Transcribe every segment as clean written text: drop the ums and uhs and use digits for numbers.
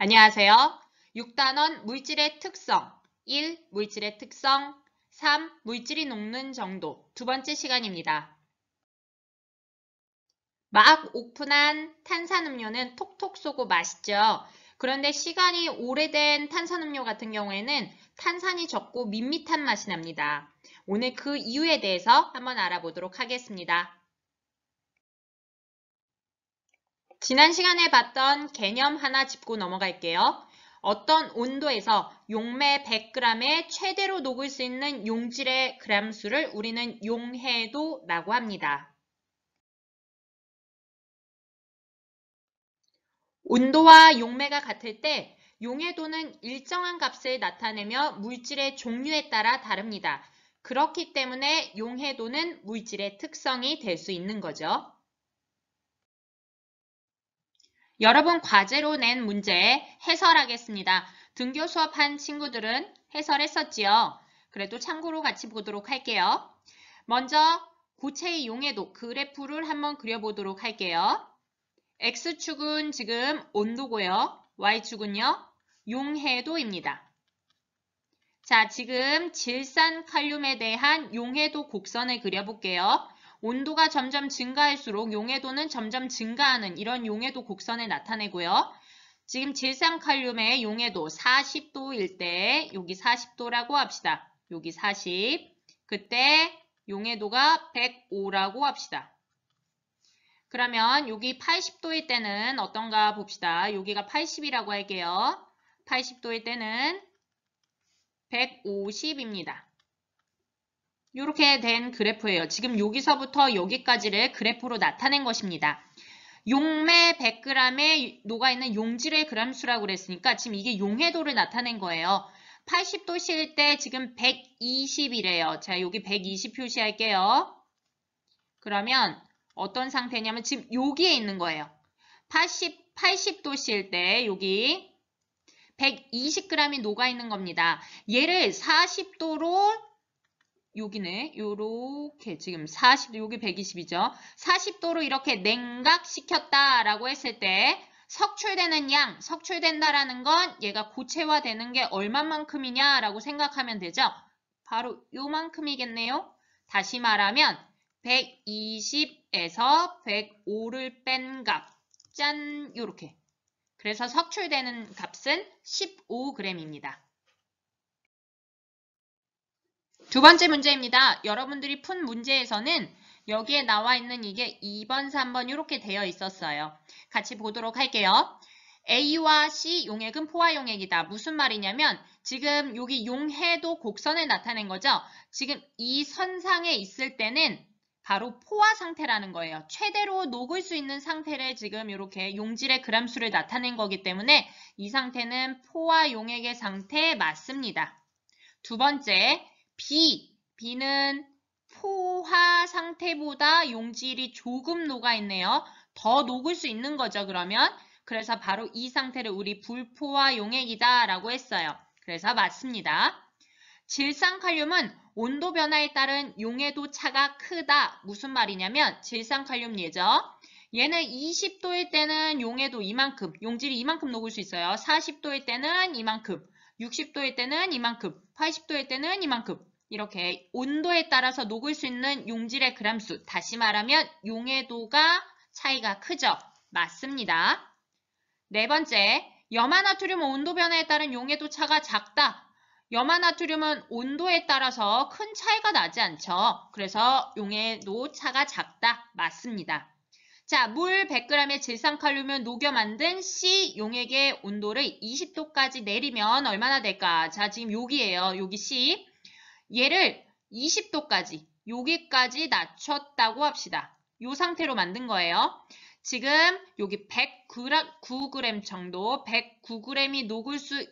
안녕하세요. 6단원 물질의 특성 1. 물질의 특성 3. 물질이 녹는 정도 두 번째 시간입니다. 막 오픈한 탄산음료는 톡톡 쏘고 맛있죠. 그런데 시간이 오래된 탄산음료 같은 경우에는 탄산이 적고 밋밋한 맛이 납니다. 오늘 그 이유에 대해서 한번 알아보도록 하겠습니다. 지난 시간에 봤던 개념 하나 짚고 넘어갈게요. 어떤 온도에서 용매 100g에 최대로 녹을 수 있는 용질의 그램수를 우리는 용해도라고 합니다. 온도와 용매가 같을 때 용해도는 일정한 값을 나타내며 물질의 종류에 따라 다릅니다. 그렇기 때문에 용해도는 물질의 특성이 될 수 있는 거죠. 여러분 과제로 낸 문제 해설하겠습니다. 등교 수업한 친구들은 해설했었지요. 그래도 참고로 같이 보도록 할게요. 먼저 고체의 용해도 그래프를 한번 그려보도록 할게요. X축은 지금 온도고요. Y축은요. 용해도입니다. 자, 지금 질산칼륨에 대한 용해도 곡선을 그려볼게요. 온도가 점점 증가할수록 용해도는 점점 증가하는 이런 용해도 곡선을 나타내고요. 지금 질산칼륨의 용해도 40도일 때 여기 40도라고 합시다. 여기 40. 그때 용해도가 105라고 합시다. 그러면 여기 80도일 때는 어떤가 봅시다. 여기가 80이라고 할게요. 80도일 때는 150입니다. 이렇게 된 그래프예요. 지금 여기서부터 여기까지를 그래프로 나타낸 것입니다. 용매 100g에 녹아있는 용질의 그램수라고 그랬으니까 지금 이게 용해도를 나타낸 거예요. 80도실 때 지금 120이래요. 자, 여기 120 표시할게요. 그러면 어떤 상태냐면 지금 여기에 있는 거예요. 80도실 때 여기 120g이 녹아있는 겁니다. 얘를 40도로 여기네. 요렇게 지금 40도, 여기 120이죠. 40도로 이렇게 냉각시켰다라고 했을 때 석출되는 양, 석출된다라는 건 얘가 고체화되는 게 얼마만큼이냐라고 생각하면 되죠. 바로 요만큼이겠네요. 다시 말하면 120에서 105를 뺀 값. 짠! 요렇게. 그래서 석출되는 값은 15g입니다. 두 번째 문제입니다. 여러분들이 푼 문제에서는 여기에 나와 있는 이게 2번, 3번 이렇게 되어 있었어요. 같이 보도록 할게요. A와 C 용액은 포화 용액이다. 무슨 말이냐면 지금 여기 용해도 곡선을 나타낸 거죠. 지금 이 선상에 있을 때는 바로 포화 상태라는 거예요. 최대로 녹을 수 있는 상태를 지금 이렇게 용질의 그램수를 나타낸 거기 때문에 이 상태는 포화 용액의 상태에 맞습니다. 두 번째, B는 포화 상태보다 용질이 조금 녹아있네요. 더 녹을 수 있는 거죠, 그러면. 그래서 바로 이 상태를 우리 불포화 용액이다 라고 했어요. 그래서 맞습니다. 질산칼륨은 온도 변화에 따른 용해도 차가 크다. 무슨 말이냐면 질산칼륨 얘죠. 얘는 20도일 때는 용해도 이만큼, 용질이 이만큼 녹을 수 있어요. 40도일 때는 이만큼, 60도일 때는 이만큼, 80도일 때는 이만큼. 이렇게 온도에 따라서 녹을 수 있는 용질의 그램수, 다시 말하면 용해도가 차이가 크죠. 맞습니다. 네 번째, 염화나트륨 온도 변화에 따른 용해도 차가 작다. 염화나트륨은 온도에 따라서 큰 차이가 나지 않죠. 그래서 용해도 차가 작다. 맞습니다. 자, 물 100g의 질산칼륨을 녹여 만든 C 용액의 온도를 20도까지 내리면 얼마나 될까? 자, 지금 여기에요. 여기 C. 얘를 20도까지, 여기까지 낮췄다고 합시다. 이 상태로 만든 거예요. 지금 여기 109g 정도, 109g이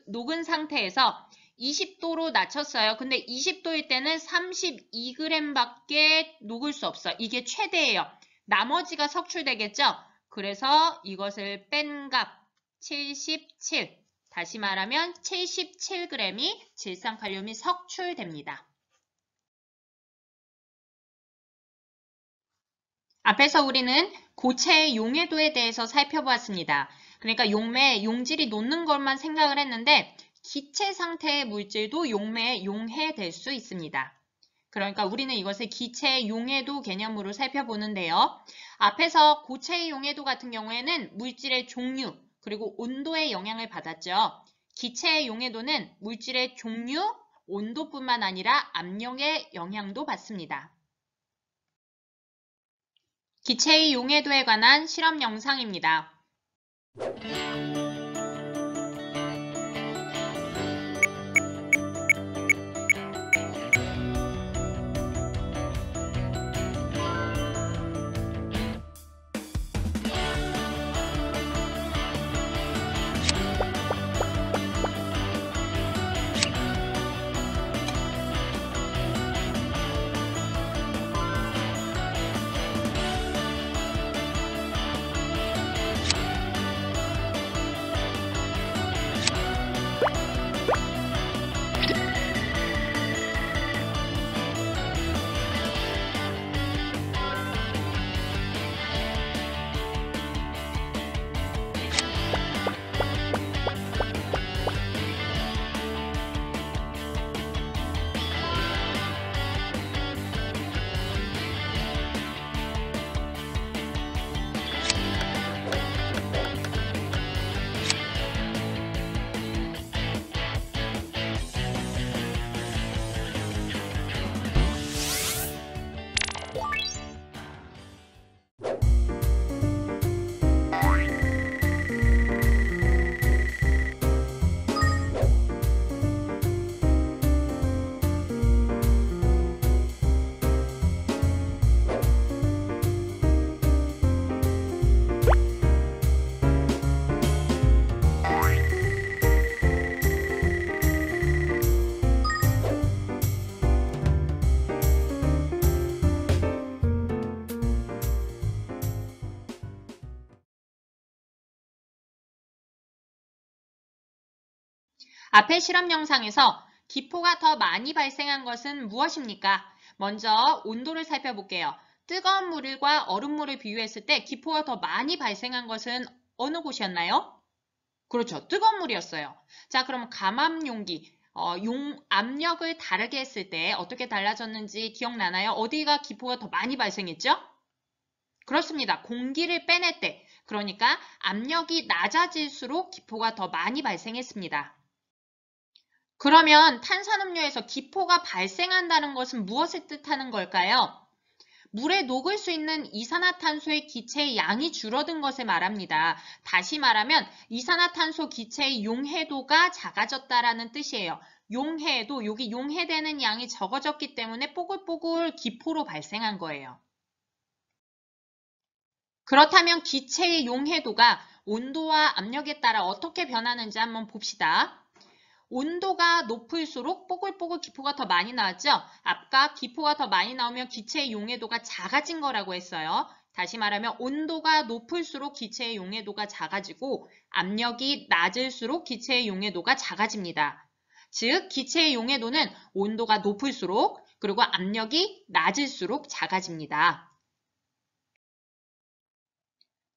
녹은 상태에서 20도로 낮췄어요. 근데 20도일 때는 32g밖에 녹을 수 없어요. 이게 최대예요. 나머지가 석출되겠죠? 그래서 이것을 뺀 값 77. 다시 말하면 77g이 질산칼륨이 석출됩니다. 앞에서 우리는 고체의 용해도에 대해서 살펴보았습니다. 그러니까 용매에 용질이 녹는 것만 생각을 했는데 기체 상태의 물질도 용매에 용해될 수 있습니다. 그러니까 우리는 이것을 기체의 용해도 개념으로 살펴보는데요. 앞에서 고체의 용해도 같은 경우에는 물질의 종류 그리고 온도의 영향을 받았죠. 기체의 용해도는 물질의 종류, 온도뿐만 아니라 압력의 영향도 받습니다. 기체의 용해도에 관한 실험 영상입니다. 앞의 실험 영상에서 기포가 더 많이 발생한 것은 무엇입니까? 먼저 온도를 살펴볼게요. 뜨거운 물과 얼음물을 비유했을 때 기포가 더 많이 발생한 것은 어느 곳이었나요? 그렇죠. 뜨거운 물이었어요. 자, 그럼 감압 용기, 압력을 다르게 했을 때 어떻게 달라졌는지 기억나나요? 어디가 기포가 더 많이 발생했죠? 그렇습니다. 공기를 빼낼 때, 그러니까 압력이 낮아질수록 기포가 더 많이 발생했습니다. 그러면 탄산음료에서 기포가 발생한다는 것은 무엇을 뜻하는 걸까요? 물에 녹을 수 있는 이산화탄소의 기체의 양이 줄어든 것을 말합니다. 다시 말하면 이산화탄소 기체의 용해도가 작아졌다라는 뜻이에요. 용해도, 여기 용해되는 양이 적어졌기 때문에 뽀글뽀글 기포로 발생한 거예요. 그렇다면 기체의 용해도가 온도와 압력에 따라 어떻게 변하는지 한번 봅시다. 온도가 높을수록 뽀글뽀글 기포가 더 많이 나왔죠? 아까 기포가 더 많이 나오면 기체의 용해도가 작아진 거라고 했어요. 다시 말하면 온도가 높을수록 기체의 용해도가 작아지고 압력이 낮을수록 기체의 용해도가 작아집니다. 즉, 기체의 용해도는 온도가 높을수록 그리고 압력이 낮을수록 작아집니다.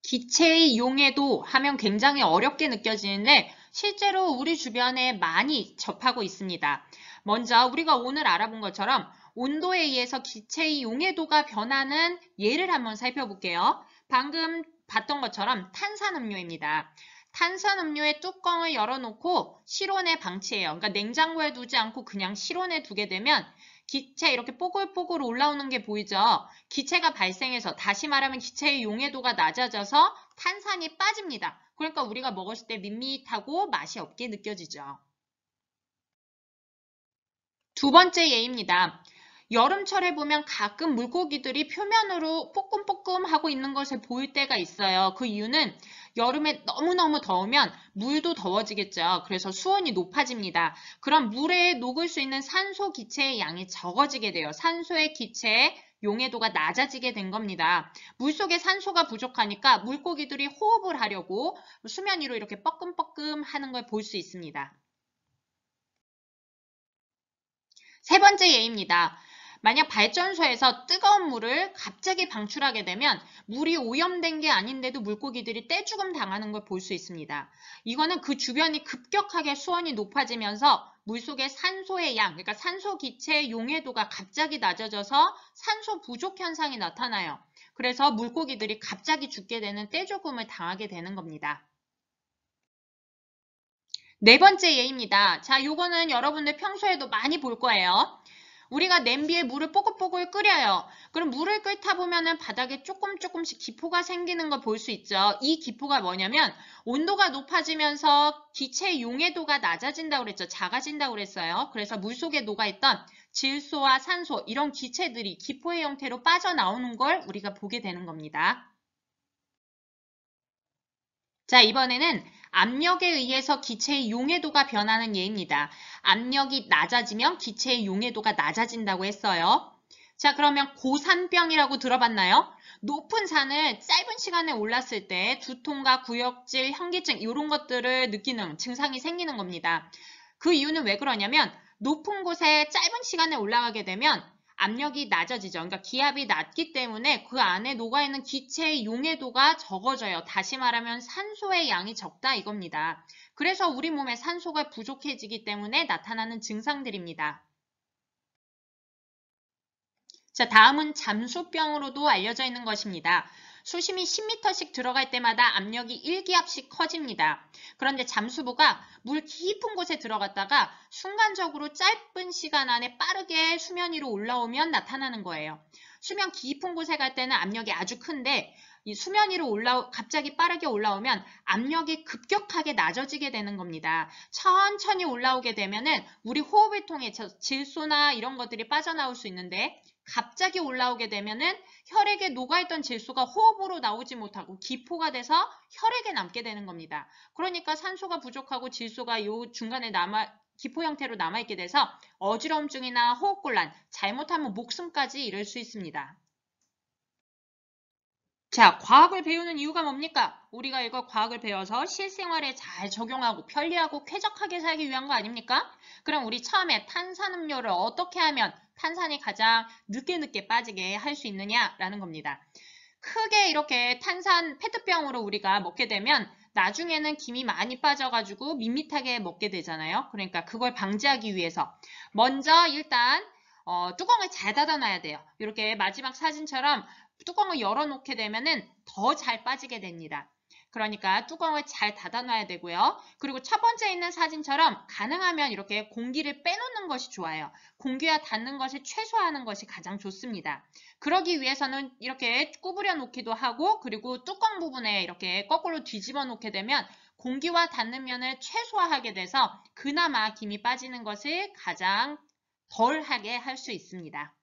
기체의 용해도 하면 굉장히 어렵게 느껴지는데 실제로 우리 주변에 많이 접하고 있습니다. 먼저 우리가 오늘 알아본 것처럼 온도에 의해서 기체의 용해도가 변하는 예를 한번 살펴볼게요. 방금 봤던 것처럼 탄산음료입니다. 탄산음료의 뚜껑을 열어놓고 실온에 방치해요. 그러니까 냉장고에 두지 않고 그냥 실온에 두게 되면 기체 이렇게 뽀글뽀글 올라오는 게 보이죠? 기체가 발생해서 다시 말하면 기체의 용해도가 낮아져서 탄산이 빠집니다. 그러니까 우리가 먹었을 때 밋밋하고 맛이 없게 느껴지죠. 두 번째 예입니다. 여름철에 보면 가끔 물고기들이 표면으로 뽀끔뽀끔 하고 있는 것을 보일 때가 있어요. 그 이유는 여름에 너무너무 더우면 물도 더워지겠죠. 그래서 수온이 높아집니다. 그럼 물에 녹을 수 있는 산소 기체의 양이 적어지게 돼요. 산소의 기체의 용해도가 낮아지게 된 겁니다. 물속에 산소가 부족하니까 물고기들이 호흡을 하려고 수면 위로 이렇게 뻐끔뻐끔 하는 걸 볼 수 있습니다. 세 번째 예입니다. 만약 발전소에서 뜨거운 물을 갑자기 방출하게 되면 물이 오염된 게 아닌데도 물고기들이 떼죽음 당하는 걸 볼 수 있습니다. 이거는 그 주변이 급격하게 수온이 높아지면서 물속의 산소의 양, 그러니까 산소 기체의 용해도가 갑자기 낮아져서 산소 부족 현상이 나타나요. 그래서 물고기들이 갑자기 죽게 되는 떼죽음을 당하게 되는 겁니다. 네 번째 예입니다. 자, 요거는 여러분들 평소에도 많이 볼 거예요. 우리가 냄비에 물을 뽀글뽀글 끓여요. 그럼 물을 끓다 보면은 바닥에 조금씩 기포가 생기는 걸 볼 수 있죠. 이 기포가 뭐냐면 온도가 높아지면서 기체의 용해도가 낮아진다고 그랬죠. 작아진다고 그랬어요. 그래서 물속에 녹아있던 질소와 산소 이런 기체들이 기포의 형태로 빠져나오는 걸 우리가 보게 되는 겁니다. 자, 이번에는 압력에 의해서 기체의 용해도가 변하는 예입니다. 압력이 낮아지면 기체의 용해도가 낮아진다고 했어요. 자, 그러면 고산병이라고 들어봤나요? 높은 산을 짧은 시간에 올랐을 때 두통과 구역질, 현기증 이런 것들을 느끼는 증상이 생기는 겁니다. 그 이유는 왜 그러냐면 높은 곳에 짧은 시간에 올라가게 되면 압력이 낮아지죠. 그러니까 기압이 낮기 때문에 그 안에 녹아있는 기체의 용해도가 적어져요. 다시 말하면 산소의 양이 적다 이겁니다. 그래서 우리 몸에 산소가 부족해지기 때문에 나타나는 증상들입니다. 자, 다음은 잠수병으로도 알려져 있는 것입니다. 수심이 10m씩 들어갈 때마다 압력이 1기압씩 커집니다. 그런데 잠수부가 물 깊은 곳에 들어갔다가 순간적으로 짧은 시간 안에 빠르게 수면 위로 올라오면 나타나는 거예요. 수면 깊은 곳에 갈 때는 압력이 아주 큰데 이 수면 위로 갑자기 빠르게 올라오면 압력이 급격하게 낮아지게 되는 겁니다. 천천히 올라오게 되면은 우리 호흡을 통해 질소나 이런 것들이 빠져나올 수 있는데 갑자기 올라오게 되면은 혈액에 녹아있던 질소가 호흡으로 나오지 못하고 기포가 돼서 혈액에 남게 되는 겁니다. 그러니까 산소가 부족하고 질소가 요 중간에 기포 형태로 남아있게 돼서 어지러움증이나 호흡곤란, 잘못하면 목숨까지 이를 수 있습니다. 자, 과학을 배우는 이유가 뭡니까? 우리가 이걸 과학을 배워서 실생활에 잘 적용하고 편리하고 쾌적하게 살기 위한 거 아닙니까? 그럼 우리 처음에 탄산음료를 어떻게 하면 탄산이 가장 늦게 빠지게 할 수 있느냐라는 겁니다. 크게 이렇게 탄산 페트병으로 우리가 먹게 되면 나중에는 김이 많이 빠져가지고 밋밋하게 먹게 되잖아요. 그러니까 그걸 방지하기 위해서 먼저 일단 뚜껑을 잘 닫아놔야 돼요. 이렇게 마지막 사진처럼 뚜껑을 열어놓게 되면은 더 잘 빠지게 됩니다. 그러니까 뚜껑을 잘 닫아놔야 되고요. 그리고 첫 번째 있는 사진처럼 가능하면 이렇게 공기를 빼놓는 것이 좋아요. 공기와 닿는 것을 최소화하는 것이 가장 좋습니다. 그러기 위해서는 이렇게 구부려 놓기도 하고 그리고 뚜껑 부분에 이렇게 거꾸로 뒤집어 놓게 되면 공기와 닿는 면을 최소화하게 돼서 그나마 김이 빠지는 것을 가장 덜하게 할 수 있습니다.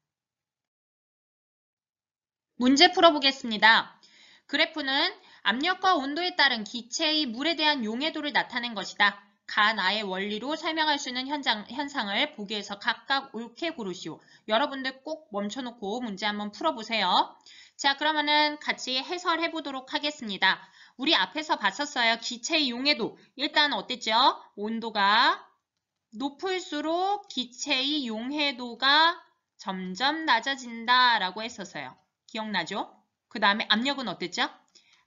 문제 풀어보겠습니다. 그래프는 압력과 온도에 따른 기체의 물에 대한 용해도를 나타낸 것이다. 가나의 원리로 설명할 수 있는 현상을 보기에서 각각 옳게 고르시오. 여러분들 꼭 멈춰놓고 문제 한번 풀어보세요. 자, 그러면은 같이 해설해 보도록 하겠습니다. 우리 앞에서 봤었어요. 기체의 용해도. 일단 어땠죠? 온도가 높을수록 기체의 용해도가 점점 낮아진다라고 했었어요. 기억나죠? 그 다음에 압력은 어땠죠?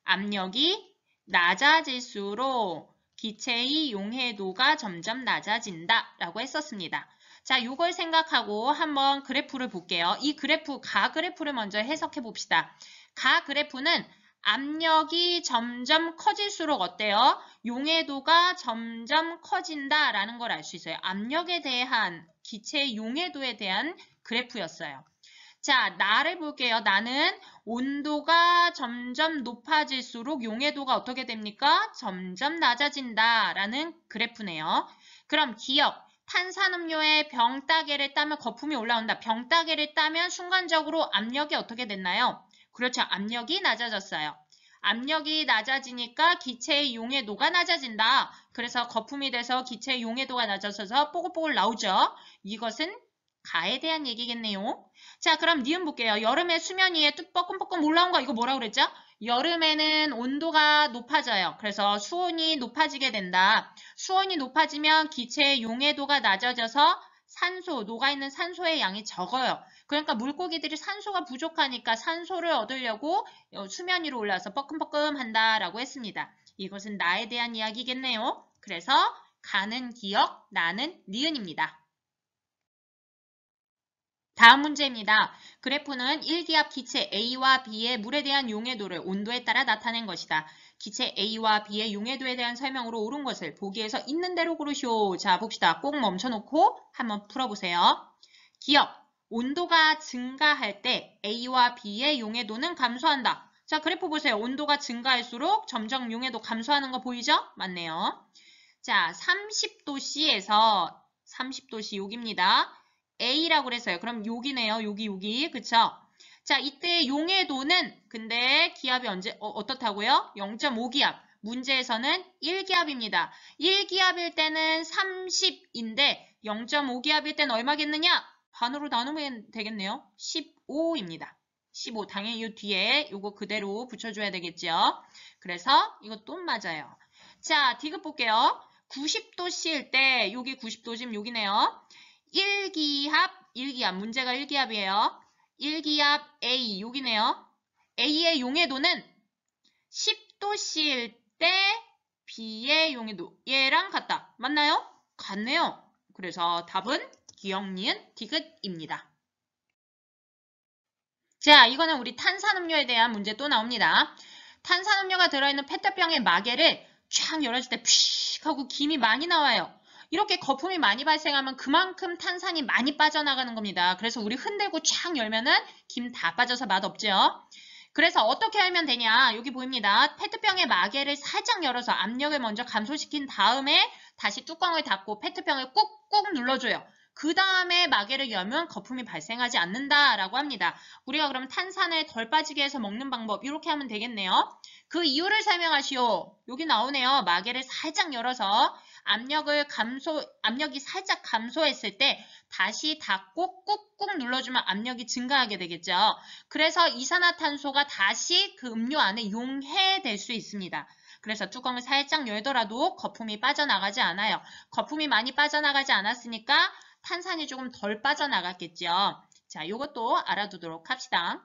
압력이 낮아질수록 기체의 용해도가 점점 낮아진다 라고 했었습니다. 자, 이걸 생각하고 한번 그래프를 볼게요. 이 그래프, 가 그래프를 먼저 해석해 봅시다. 가 그래프는 압력이 점점 커질수록 어때요? 용해도가 점점 커진다라는 걸 알 수 있어요. 압력에 대한 기체의 용해도에 대한 그래프였어요. 자, 나를 볼게요. 나는 온도가 점점 높아질수록 용해도가 어떻게 됩니까? 점점 낮아진다라는 그래프네요. 그럼 기억, 탄산음료에 병따개를 따면 거품이 올라온다. 병따개를 따면 순간적으로 압력이 어떻게 됐나요? 그렇죠. 압력이 낮아졌어요. 압력이 낮아지니까 기체의 용해도가 낮아진다. 그래서 거품이 돼서 기체의 용해도가 낮아져서 뽀글뽀글 나오죠. 이것은 가에 대한 얘기겠네요. 자, 그럼 니은 볼게요. 여름에 수면 위에 뽀끔뽀끔 올라온 거 이거 뭐라고 그랬죠? 여름에는 온도가 높아져요. 그래서 수온이 높아지게 된다. 수온이 높아지면 기체의 용해도가 낮아져서 산소, 녹아있는 산소의 양이 적어요. 그러니까 물고기들이 산소가 부족하니까 산소를 얻으려고 수면 위로 올라와서 뻐끔뻐끔 한다라고 했습니다. 이것은 나에 대한 이야기겠네요. 그래서 가는 기역, 나는 니은입니다. 다음 문제입니다. 그래프는 1기압 기체 A와 B의 물에 대한 용해도를 온도에 따라 나타낸 것이다. 기체 A와 B의 용해도에 대한 설명으로 옳은 것을 보기에서 있는 대로 고르시오. 자, 봅시다. 꼭 멈춰놓고 한번 풀어보세요. 기억, 온도가 증가할 때 A와 B의 용해도는 감소한다. 자, 그래프 보세요. 온도가 증가할수록 점점 용해도 감소하는 거 보이죠? 맞네요. 자, 30도씨에서 30도씨 여기입니다. A라고 그랬어요. 그럼 여기네요. 여기. 그쵸? 자, 이때 용해도는 근데 기압이 어떻다고요? 0.5기압. 문제에서는 1기압입니다. 1기압일 때는 30인데 0.5기압일 때는 얼마겠느냐? 반으로 나누면 되겠네요. 15입니다. 15. 당연히 이 뒤에 이거 그대로 붙여줘야 되겠죠? 그래서 이것도 맞아요. 자, 디귿 볼게요. 90도씨일 때 여기 90도 지금 여기네요. 1기압, 문제가 1기압이에요. 1기압 A, 여기네요. A의 용해도는 10도씨일 때 B의 용해도 얘랑 같다. 맞나요? 같네요. 그래서 답은 기역, 니은, 디귿입니다. 자, 이거는 우리 탄산음료에 대한 문제 또 나옵니다. 탄산음료가 들어있는 페트병의 마개를 쫙 열어줄 때 푸익 하고 김이 많이 나와요. 이렇게 거품이 많이 발생하면 그만큼 탄산이 많이 빠져나가는 겁니다. 그래서 우리 흔들고 쫙 열면은 김 다 빠져서 맛없죠. 그래서 어떻게 하면 되냐? 여기 보입니다. 페트병의 마개를 살짝 열어서 압력을 먼저 감소시킨 다음에 다시 뚜껑을 닫고 페트병을 꾹꾹 눌러줘요. 그 다음에 마개를 열면 거품이 발생하지 않는다라고 합니다. 우리가 그럼 탄산을 덜 빠지게 해서 먹는 방법 이렇게 하면 되겠네요. 그 이유를 설명하시오. 여기 나오네요. 마개를 살짝 열어서 압력이 살짝 감소했을 때 다시 닫고 꾹꾹 눌러주면 압력이 증가하게 되겠죠. 그래서 이산화탄소가 다시 그 음료 안에 용해될 수 있습니다. 그래서 뚜껑을 살짝 열더라도 거품이 빠져나가지 않아요. 거품이 많이 빠져나가지 않았으니까 탄산이 조금 덜 빠져나갔겠죠. 자, 이것도 알아두도록 합시다.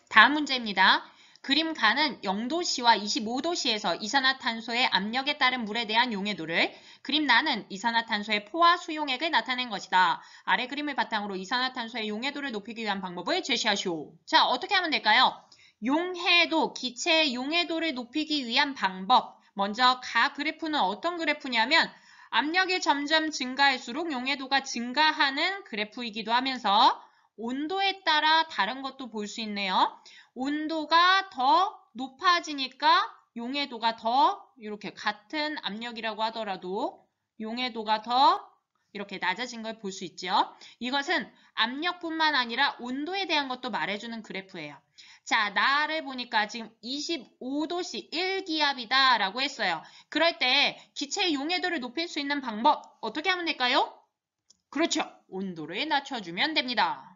다음 문제입니다. 그림 가는 0도씨와 25도씨에서 이산화탄소의 압력에 따른 물에 대한 용해도를, 그림 나는 이산화탄소의 포화 수용액을 나타낸 것이다. 아래 그림을 바탕으로 이산화탄소의 용해도를 높이기 위한 방법을 제시하시오. 자, 어떻게 하면 될까요? 용해도, 기체의 용해도를 높이기 위한 방법. 먼저 가 그래프는 어떤 그래프냐면 압력이 점점 증가할수록 용해도가 증가하는 그래프이기도 하면서 온도에 따라 다른 것도 볼 수 있네요. 온도가 더 높아지니까 용해도가 더 이렇게 같은 압력이라고 하더라도 용해도가 더 이렇게 낮아진 걸 볼 수 있죠. 이것은 압력뿐만 아니라 온도에 대한 것도 말해주는 그래프예요. 자, 나를 보니까 지금 25도씨 1기압이다 라고 했어요. 그럴 때 기체의 용해도를 높일 수 있는 방법 어떻게 하면 될까요? 그렇죠. 온도를 낮춰주면 됩니다.